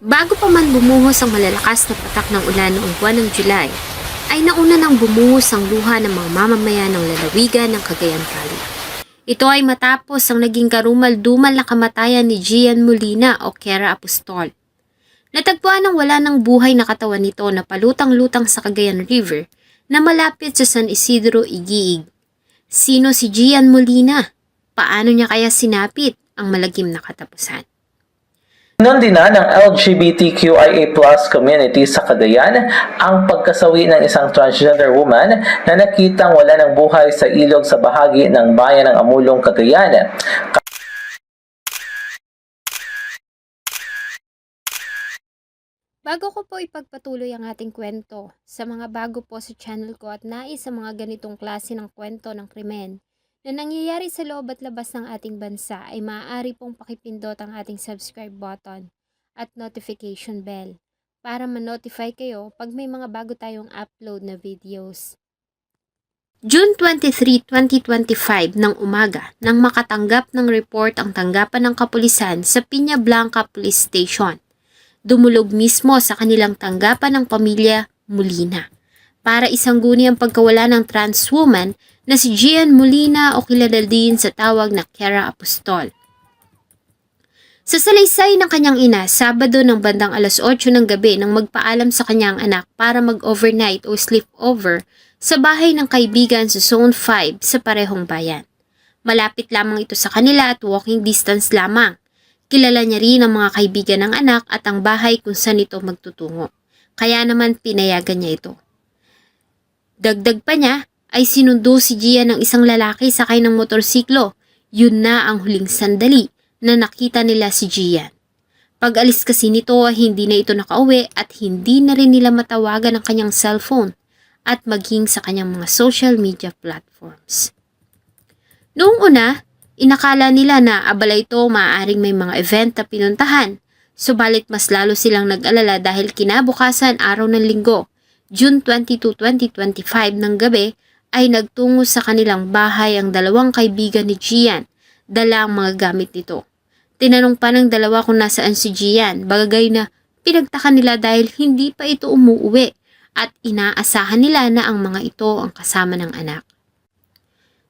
Bago pa man bumuhos ang malalakas na patak ng ulan noong buwan ng July, ay nauna nang bumuhos ang luha ng mga mamamayan ng lalawigan ng Cagayan Valley. Ito ay matapos ang naging karumal-dumal na kamatayan ni Gian Molina o Kera Apostol. Natagpuan ng wala ng buhay na katawan nito na palutang-lutang sa Cagayan River na malapit sa San Isidro, Iguig. Sino si Gian Molina? Paano niya kaya sinapit ang malagim na katapusan? Inundina ng LGBTQIA+ community sa Cagayan ang pagkasawi ng isang transgender woman na nakitang wala ng buhay sa ilog sa bahagi ng bayan ng Amulong, Cagayan. Bago ko po ipagpatuloy ang ating kwento, sa mga bago po sa channel ko at nais sa mga ganitong klase ng kwento ng krimen na nangyayari sa loob at labas ng ating bansa ay maaari pong pakipindot ang ating subscribe button at notification bell para ma-notify kayo pag may mga bago tayong upload na videos. June 23, 2025 ng umaga nang makatanggap ng report ang tanggapan ng kapulisan sa Piña Blanca Police Station. Dumulog mismo sa kanilang tanggapan ng pamilya Molina para isangguni ang pagkawala ng trans woman na si Gian Molina o kilala din sa tawag na Kera Apostol. Sa salaysay ng kanyang ina, Sabado ng bandang alas 8 ng gabi nang magpaalam sa kanyang anak para mag-overnight o sleepover sa bahay ng kaibigan sa Zone 5 sa parehong bayan. Malapit lamang ito sa kanila at walking distance lamang. Kilala niya rin ang mga kaibigan ng anak at ang bahay kung saan ito magtutungo. Kaya naman pinayagan niya ito. Dagdag pa niya ay sinundo si Gian ng isang lalaki sakay ng motorsiklo. Yun na ang huling sandali na nakita nila si Gian. Pag-alis kasi nito ay hindi na ito nakauwi at hindi na rin nila matawagan ang kanyang cellphone at maging sa kanyang mga social media platforms. Noong una, inakala nila na abala ito maaaring may mga event na pinuntahan, subalit mas lalo silang nag-alala dahil kinabukasan araw ng linggo, June 22, 2025 ng gabi, ay nagtungo sa kanilang bahay ang dalawang kaibigan ni Gian, dala ang mga gamit nito. Tinanong pa ng dalawa kung nasaan si Gian, bagay na pinagtaka nila dahil hindi pa ito umuuwi at inaasahan nila na ang mga ito ang kasama ng anak.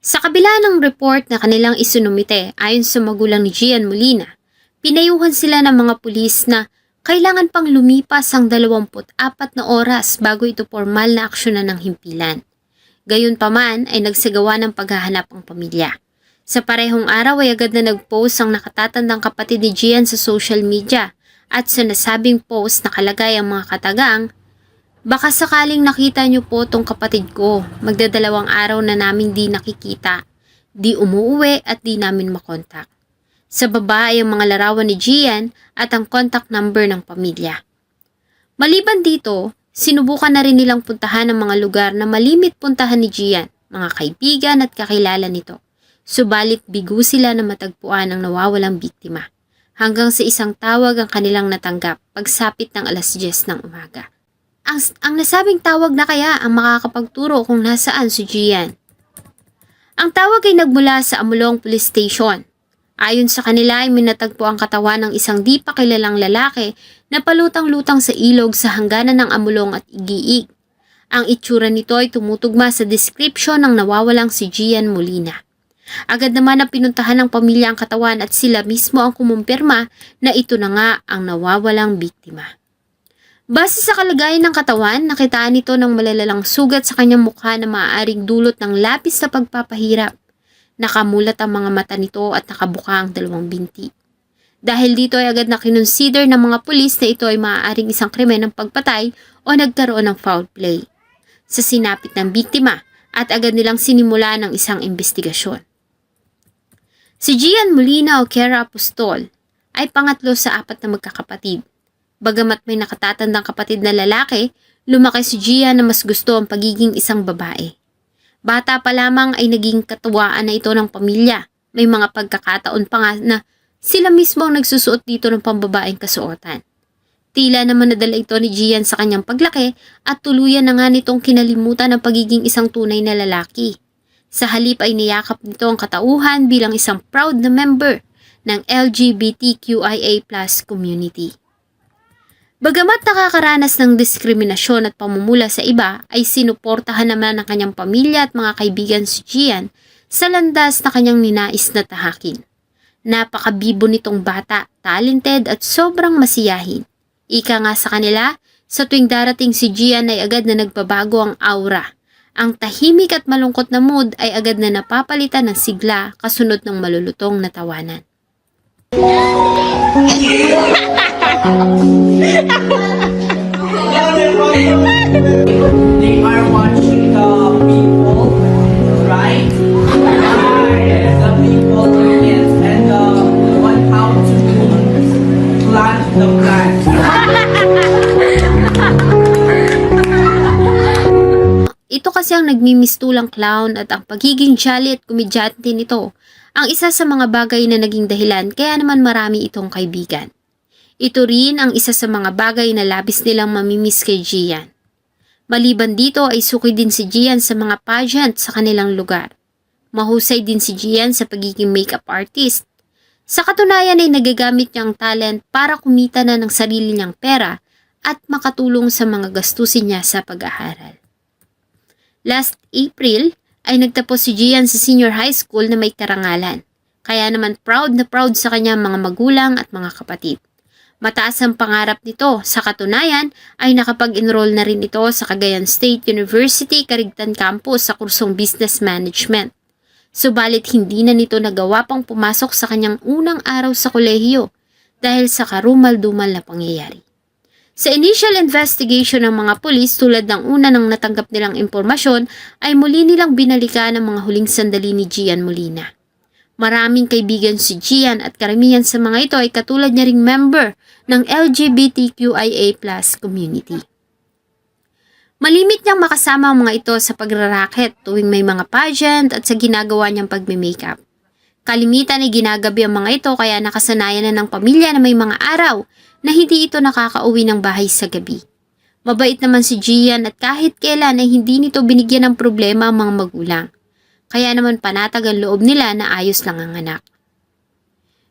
Sa kabila ng report na kanilang isinumite ayon sa magulang ni Gian Molina, pinayuhan sila ng mga pulis na kailangan pang lumipas ang 24 na oras bago ito formal na aksyonan ng himpilan. Gayunpaman ay nagsagawa ng paghahanap ang pamilya. Sa parehong araw ay agad na nag-post ang nakatatandang kapatid ni Gian sa social media at sa nasabing post nakalagay ang mga katagang, "Baka sakaling nakita niyo po tong kapatid ko, magdadalawang araw na namin di nakikita, di umuuwi at di namin makontak." Sa baba ay ang mga larawan ni Gian at ang contact number ng pamilya. Maliban dito, sinubukan na rin nilang puntahan ang mga lugar na malimit puntahan ni Gian, mga kaibigan at kakilala nito. Subalit bigo sila na matagpuan ang nawawalang biktima. Hanggang sa isang tawag ang kanilang natanggap pagsapit ng alas 10 ng umaga. Ang nasabing tawag na kaya ang makakapagturo kung nasaan si Gian. Ang tawag ay nagmula sa Amulong Police Station. Ayon sa kanila ay minatagpo ang katawan ng isang di pa kilalang lalaki na palutang-lutang sa ilog sa hangganan ng Amulong at Iguig. Ang itsura nito ay tumutugma sa description ng nawawalang si Gian Molina. Agad naman na pinuntahan ng pamilya ang katawan at sila mismo ang kumumpirma na ito na nga ang nawawalang biktima. Base sa kalagayan ng katawan, nakitaan nito ng malalalang sugat sa kanyang mukha na maaaring dulot ng labis na pagpapahirap. Nakamulat ang mga mata nito at nakabuka ang dalawang binti. Dahil dito ay agad na kinonsider ng mga pulis na ito ay maaaring isang krimen ng pagpatay o nagkaroon ng foul play sa sinapit ng biktima at agad nilang sinimula ng isang investigasyon. Si Gian Molina o Kera Apostol ay pangatlo sa 4 na magkakapatid. Bagamat may nakatatandang kapatid na lalaki, lumaki si Gian na mas gusto ang pagiging isang babae. Bata pa lamang ay naging katuwaan na ito ng pamilya. May mga pagkakataon pa nga na sila mismo ang nagsusuot dito ng pambabaeng kasuotan. Tila naman nadala ito ni Gian sa kanyang paglaki at tuluyan na nga nitong kinalimutan ang pagiging isang tunay na lalaki. Sa halip ay niyakap nito ang katauhan bilang isang proud na member ng LGBTQIA+ community. Bagamat nakakaranas ng diskriminasyon at pamumula sa iba, ay sinuportahan naman ng kanyang pamilya at mga kaibigan si Gian sa landas na kanyang ninais na tahakin. Napakabibo nitong bata, talented at sobrang masiyahin. Ika nga sa kanila, sa tuwing darating si Gian ay agad na nagbabago ang aura. Ang tahimik at malungkot na mood ay agad na napapalitan ng sigla kasunod ng malulutong na tawanan. They are watching the people, right? Yes, the people yes, and one how to plant the plants. Ito kasi ang nagmimistulang clown at ang pagiging jolly at komedyante nito ang isa sa mga bagay na naging dahilan kaya naman marami itong kaibigan. Ito rin ang isa sa mga bagay na labis nilang mamimiss kay Gian. Maliban dito ay suki din si Gian sa mga pageant sa kanilang lugar. Mahusay din si Gian sa pagiging makeup artist. Sa katunayan ay nagagamit niya ang talent para kumita na ng sarili niyang pera at makatulong sa mga gastusin niya sa pag-aaral. Last April ay nagtapos si Gian sa senior high school na may karangalan. Kaya naman proud na proud sa kanya mga magulang at mga kapatid. Mataas ang pangarap nito. Sa katunayan ay nakapag-enroll na rin ito sa Cagayan State University, Carigtan Campus sa kursong Business Management. Subalit hindi na nito nagawa pang pumasok sa kanyang unang araw sa kolehiyo dahil sa karumal-dumal na pangyayari. Sa initial investigation ng mga pulis tulad ng una ng natanggap nilang impormasyon ay muli nilang binalikan ang mga huling sandali ni Gian Molina. Maraming kaibigan si Gian at karamihan sa mga ito ay katulad niya ring member ng LGBTQIA+ community. Malimit niyang makasama ang mga ito sa pagraraket tuwing may mga pageant at sa ginagawa niyang pagme-makeup. Kalimitan ay ginagabi ang mga ito kaya nakasanayan na ng pamilya na may mga araw na hindi ito nakakauwi ng bahay sa gabi. Mabait naman si Gian at kahit kailan ay hindi nito binigyan ng problema ang mga magulang. Kaya naman panatag ang loob nila na ayos lang ang anak.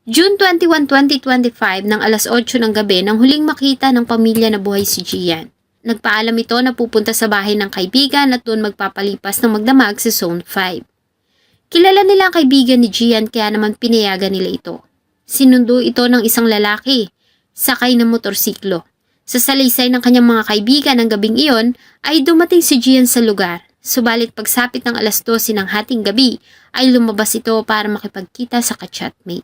June 21, 2025 ng alas 8 ng gabi nang huling makita ng pamilya na buhay si Gian. Nagpaalam ito na pupunta sa bahay ng kaibigan at doon magpapalipas ng magdamag sa Zone 5. Kilala nila ang kaibigan ni Gian kaya naman pinayagan nila ito. Sinundo ito ng isang lalaki, sakay ng motorsiklo. Sa salaysay ng kanyang mga kaibigan ng gabing iyon ay dumating si Gian sa lugar. Subalit pagsapit ng alas 12 ng hating gabi ay lumabas ito para makipagkita sa ka-chatmate.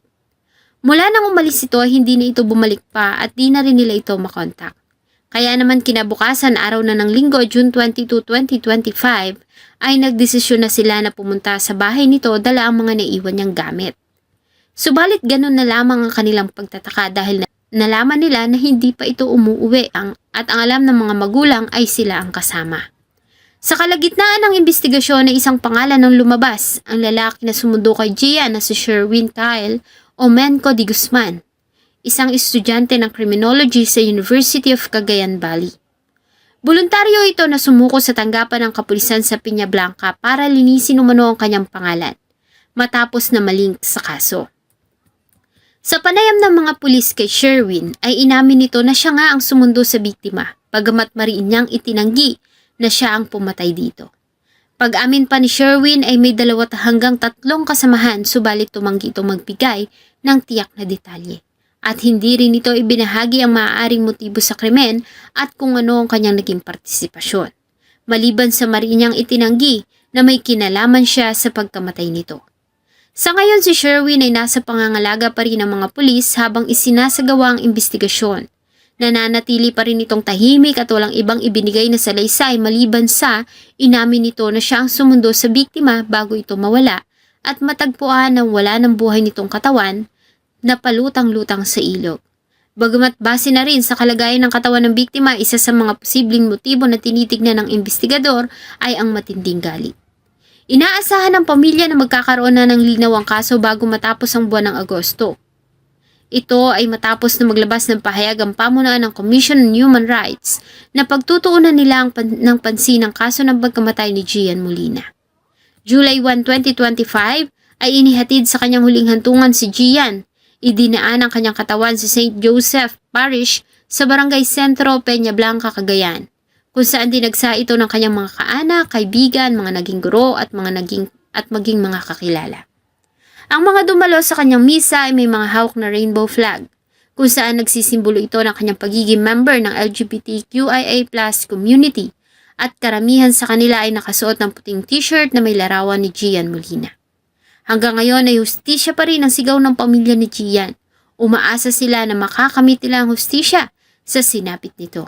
Mula nang umalis ito hindi na ito bumalik pa at di na rin nila ito makontak. Kaya naman kinabukasan araw na ng linggo June 22, 2025 ay nagdesisyon na sila na pumunta sa bahay nito dala ang mga naiwan niyang gamit. Subalit ganun na lamang ang kanilang pagtataka dahil nalaman nila na hindi pa ito umuuwi at ang alam ng mga magulang ay sila ang kasama. Sa kalagitnaan ng investigasyon ay isang pangalan ang lumabas, ang lalaki na sumundo kay Gian na si Sherwin Kyle Omenco de Guzman, isang estudyante ng criminology sa University of Cagayan Valley. Voluntaryo ito na sumuko sa tanggapan ng kapulisan sa Peña Blanca para linisin umano ang kanyang pangalan, matapos na malink sa kaso. Sa panayam ng mga pulis kay Sherwin ay inamin nito na siya nga ang sumundo sa biktima, bagamat mariin niyang itinanggi na siya ang pumatay dito. Pag-amin pa ni Sherwin ay may 2 hanggang 3 kasamahan subalit tumanggi itong magbigay ng tiyak na detalye. At hindi rin ito ibinahagi ang maaaring motibo sa krimen at kung ano ang kanyang naging partisipasyon. Maliban sa mariin niyang itinanggi na may kinalaman siya sa pagkamatay nito. Sa ngayon si Sherwin ay nasa pangangalaga pa rin ng mga pulis habang isinasagawa ang investigasyon. Nananatili pa rin itong tahimik at walang ibang ibinigay na salaysay maliban sa inamin nito na siya ang sumundo sa biktima bago ito mawala at matagpuan na wala ng buhay nitong katawan na palutang-lutang sa ilog. Bagamat base na rin sa kalagayan ng katawan ng biktima, isa sa mga posibleng motibo na tinitignan ng investigador ay ang matinding galit. Inaasahan ng pamilya na magkakaroon na ng linaw ang kaso bago matapos ang buwan ng Agosto. Ito ay matapos na maglabas ng pahayag ang pamunuan ng Commission on Human Rights na pagtutuunan nila ng pansin ang kaso ng pagkamatay ni Gian Molina. July 1, 2025 ay inihatid sa kanyang huling hantungan si Gian. Idinaan ang kanyang katawan sa St. Joseph Parish sa Barangay Sentro, Peña Blanca, Cagayan, kung saan dinagsa ito ng kanyang mga kaanak, kaibigan, mga naging guro at maging mga kakilala. Ang mga dumalo sa kanyang misa ay may mga hawak na rainbow flag, kung saan nagsisimbolo ito ng kanyang pagiging member ng LGBTQIA+ community at karamihan sa kanila ay nakasuot ng puting t-shirt na may larawan ni Gian Molina. Hanggang ngayon ay hustisya pa rin ang sigaw ng pamilya ni Gian. Umaasa sila na makakamit nila ang hustisya sa sinapit nito.